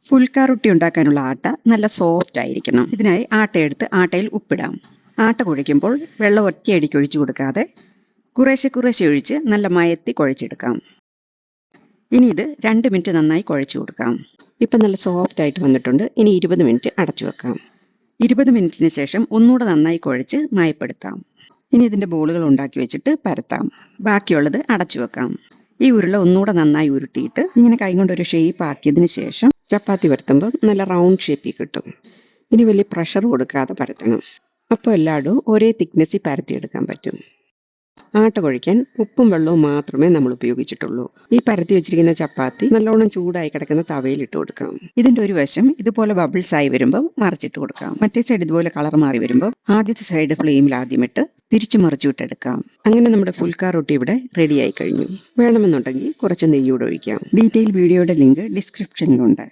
ഫുൽക്ക റൊട്ടി ഉണ്ടാക്കാനുള്ള ആട്ട നല്ല സോഫ്റ്റ് ആയിരിക്കണം. ഇതിനായി ആട്ടയെടുത്ത് ആട്ടയിൽ ഉപ്പിടാം. ആട്ട കുഴയ്ക്കുമ്പോൾ വെള്ളം ഒറ്റയടിക്ക് ഒഴിച്ചു കൊടുക്കാതെ കുറേശ്ശെ കുറേശ്ശെ ഒഴിച്ച് നല്ല മയത്തി കുഴച്ചെടുക്കാം. ഇനി ഇത് 2 മിനിറ്റ് നന്നായി കുഴച്ചു കൊടുക്കാം. ഇപ്പം നല്ല സോഫ്റ്റ് ആയിട്ട് വന്നിട്ടുണ്ട്. ഇനി 20 മിനിറ്റ് അടച്ചു വെക്കാം. 20 മിനിറ്റിന് ശേഷം ഒന്നുകൂടെ നന്നായി കുഴച്ച് മയപ്പെടുത്താം. ഇനി ഇതിൻ്റെ ബോളുകൾ ഉണ്ടാക്കി വെച്ചിട്ട് പരത്താം. ബാക്കിയുള്ളത് അടച്ചു വെക്കാം. ഈ ഉരുള ഒന്നുകൂടെ നന്നായി ഉരുട്ടിയിട്ട് ഇങ്ങനെ കൈകൊണ്ടൊരു ഷേപ്പ് ആക്കിയതിന് ശേഷം ചപ്പാത്തി പരത്തുമ്പോൾ നല്ല റൗണ്ട് ഷേപ്പിൽ കിട്ടും. ഇനി വലിയ പ്രഷർ കൊടുക്കാതെ പരത്തണം. അപ്പോൾ എല്ലായിടവും ഒരേ തിക്നെസ്സിൽ പരത്തിയെടുക്കാൻ പറ്റും. ആട്ട കുഴയ്ക്കാൻ ഉപ്പും വെള്ളവും മാത്രമേ നമ്മൾ ഉപയോഗിച്ചിട്ടുള്ളൂ. ഈ പരത്തി വെച്ചിരിക്കുന്ന ചപ്പാത്തി നല്ലോണം ചൂടായി കിടക്കുന്ന തവയിൽ ഇട്ട് കൊടുക്കാം. ഇതിൻ്റെ ഒരു വശം ഇതുപോലെ ബബിൾസ് ആയി വരുമ്പോൾ മറിച്ചിട്ട് കൊടുക്കാം. മറ്റേ സൈഡ് ഇതുപോലെ കളർ മാറി വരുമ്പോൾ ആദ്യത്തെ സൈഡ് ഫ്ലെയിമിൽ ആദ്യമിട്ട് തിരിച്ചു മറിച്ചു വിട്ടെടുക്കാം. അങ്ങനെ നമ്മുടെ ഫുൽക്ക റൊട്ടി ഇവിടെ റെഡിയായി കഴിഞ്ഞു. വേണമെന്നുണ്ടെങ്കിൽ കുറച്ച് നെയ്യൂടെ ഒഴിക്കാം. ഡീറ്റെയിൽ വീഡിയോയുടെ ലിങ്ക് ഡിസ്ക്രിപ്ഷനിലുണ്ട്.